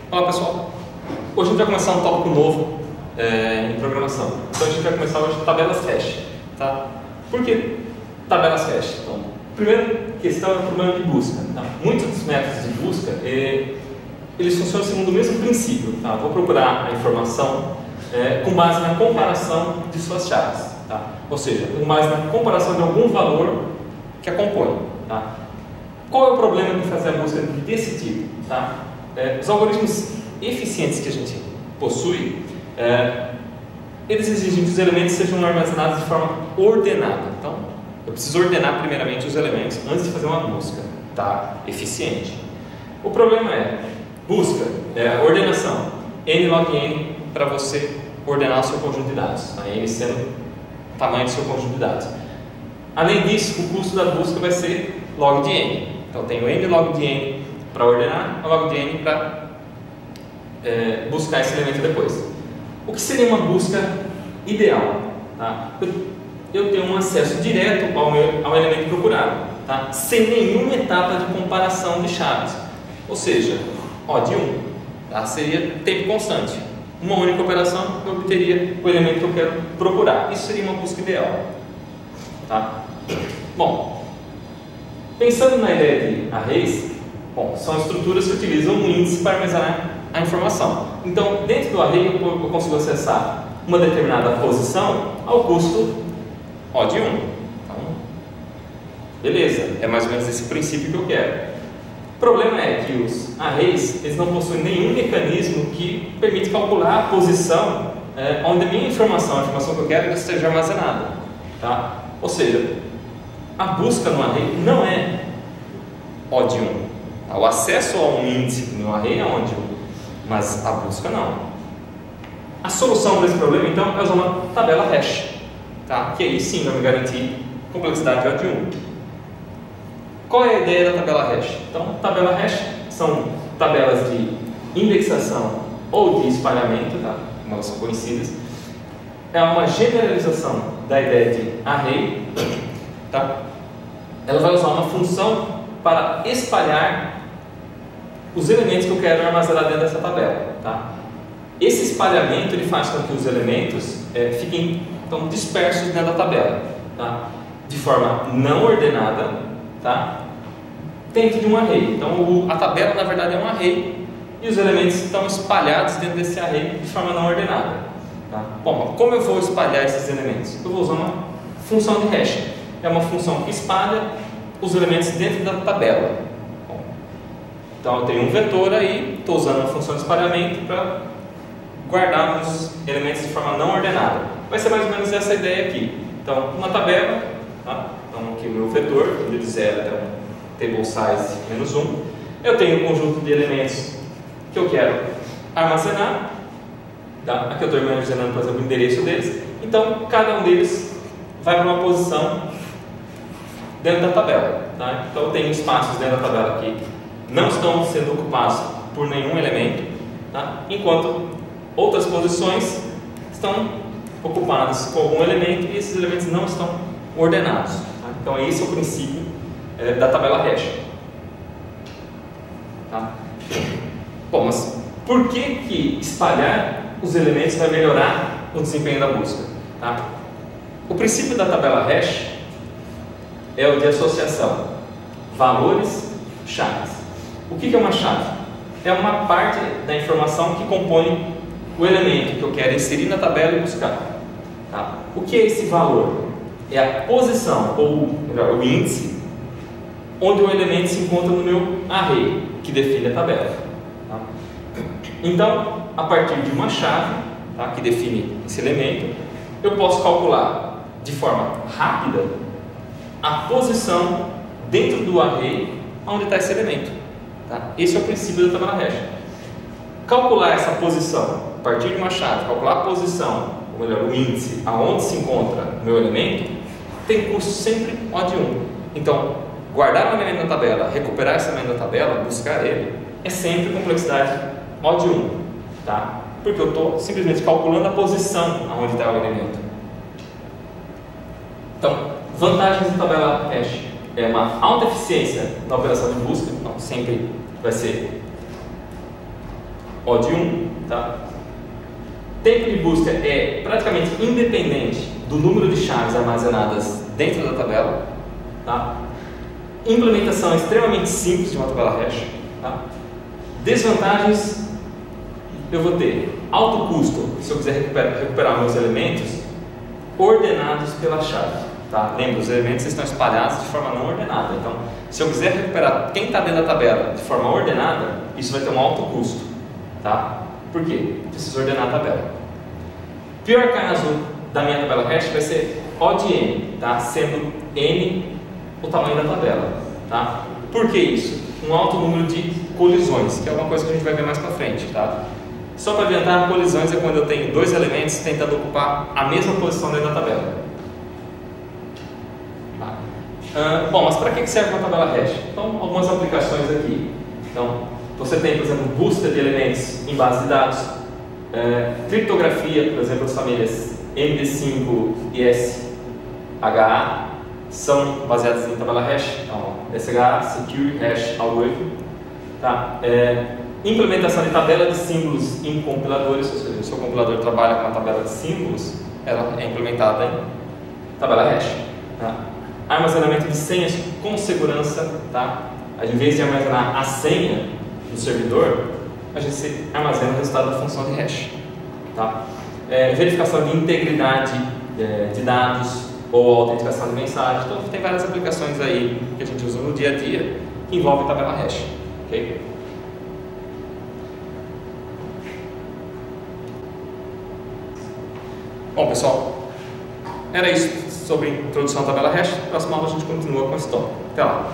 Olá pessoal, hoje a gente vai começar um tópico novo em programação. Então a gente vai começar hoje tabelas hash, tá? Por que tabelas hash? Então, a primeira questão é o problema de busca. Tá? Muitos dos métodos de busca eles funcionam segundo o mesmo princípio. Tá? Vou procurar a informação com base na comparação de suas chaves, tá? Ou seja, com base na comparação de algum valor que a compõe. Tá? Qual é o problema de fazer a busca desse tipo? Tá? Os algoritmos eficientes que a gente possui, eles exigem que os elementos sejam armazenados de forma ordenada. Então, eu preciso ordenar primeiramente os elementos antes de fazer uma busca, tá? Eficiente. O problema é busca, ordenação, n log n para você ordenar o seu conjunto de dados, a n sendo o tamanho do seu conjunto de dados. Além disso, o custo da busca vai ser log de n. Então, eu tenho n log de n para ordenar, a log de n para buscar esse elemento depois. O que seria uma busca ideal? Tá? Eu tenho um acesso direto ao elemento procurado, tá? Sem nenhuma etapa de comparação de chaves. Ou seja, O de 1 tá? Seria tempo constante. Uma única operação eu obteria o elemento que eu quero procurar. Isso seria uma busca ideal. Tá? Bom, pensando na ideia de arrays, são estruturas que utilizam um índice para armazenar a informação. Então, dentro do array eu consigo acessar uma determinada posição ao custo O de 1. Então, beleza, é mais ou menos esse princípio que eu quero. O problema é que os arrays eles não possuem nenhum mecanismo que permite calcular a posição onde a minha informação, a informação que eu quero, esteja armazenada. Tá? Ou seja, a busca no array não é O de 1. O acesso a um índice no array é O de 1, mas a busca não. A solução para esse problema, então, é usar uma tabela hash, tá? Que aí sim vai me garantir complexidade O de 1. Qual é a ideia da tabela hash? Então, tabela hash são tabelas de indexação ou de espalhamento, tá? Como elas são conhecidas. É uma generalização da ideia de array, tá? Ela vai usar uma função para espalhar os elementos que eu quero armazenar dentro dessa tabela, tá? Esse espalhamento ele faz com que os elementos fiquem então, dispersos dentro da tabela, tá? De forma não ordenada, tá? Dentro de um array. Então a tabela na verdade é um array e os elementos estão espalhados dentro desse array de forma não ordenada, tá? Bom, como eu vou espalhar esses elementos? Eu vou usar uma função de hash. É uma função que espalha os elementos dentro da tabela. Bom, então eu tenho um vetor aí, estou usando uma função de espalhamento para guardar os elementos de forma não ordenada. Vai ser mais ou menos essa ideia aqui. Então, uma tabela, tá? Então aqui o meu vetor, de 0 até um table size menos 1. Eu tenho um conjunto de elementos que eu quero armazenar. Tá? Aqui eu estou armazenando, por exemplo, o endereço deles. Então, cada um deles vai para uma posição dentro da tabela. Tá? Então eu tenho espaços dentro da tabela que não estão sendo ocupados por nenhum elemento, tá? Enquanto outras posições estão ocupadas com algum elemento e esses elementos não estão ordenados. Tá? Então esse é o princípio da tabela hash. Tá? Bom, mas por que espalhar os elementos vai melhorar o desempenho da busca? Tá? O princípio da tabela hash é o de associação valores, chaves. O que é uma chave? É uma parte da informação que compõe o elemento que eu quero inserir na tabela e buscar. Tá? O que é esse valor? É a posição, ou melhor, o índice, onde o elemento se encontra no meu array, que define a tabela. Tá? Então, a partir de uma chave, tá, que define esse elemento, eu posso calcular de forma rápida a posição dentro do array onde está esse elemento. Tá? Esse é o princípio da tabela hash. Calcular essa posição a partir de uma chave, calcular a posição, ou melhor, o índice, aonde se encontra o meu elemento, tem custo sempre O de 1. Então, guardar um elemento na tabela, recuperar esse elemento na tabela, buscar ele, é sempre complexidade O de 1. Tá? Porque eu estou simplesmente calculando a posição aonde está o elemento. Então, Vantagens da tabela hash é uma alta eficiência na operação de busca, então sempre vai ser O de 1, tá? Tempo de busca é praticamente independente do número de chaves armazenadas dentro da tabela, tá? Implementação é extremamente simples de uma tabela hash, tá? Desvantagens, eu vou ter alto custo se eu quiser recuperar meus elementos ordenados pela chave, tá? Lembra, os elementos estão espalhados de forma não ordenada, então se eu quiser recuperar quem está dentro da tabela de forma ordenada, isso vai ter um alto custo, tá? Por quê? Preciso ordenar a tabela. Pior caso da minha tabela hash vai ser O de n, tá? Sendo n o tamanho da tabela, tá? Por que isso? Um alto número de colisões, que é uma coisa que a gente vai ver mais para frente, tá? Só para adiantar, colisões é quando eu tenho dois elementos tentando ocupar a mesma posição dentro da tabela. Tá? Bom, mas para que serve uma tabela hash? Então, algumas aplicações aqui. Então, você tem, por exemplo, busca de elementos em base de dados, criptografia, por exemplo, as famílias MD5 e SHA são baseadas em tabela hash, então SHA, Secure Hash Algorithm, tá? Implementação de tabela de símbolos em compiladores, ou seja, o seu compilador trabalha com uma tabela de símbolos, ela é implementada em tabela hash, tá? Armazenamento de senhas com segurança, tá? Em vez de armazenar a senha no servidor, a gente armazena o resultado da função de hash, tá? Verificação de integridade de dados ou autenticação de mensagem. Então tem várias aplicações aí que a gente usa no dia a dia que envolvem tabela hash, ok? Bom, pessoal, era isso sobre a introdução à tabela hash. Na próxima aula a gente continua com esse tópico. Até lá!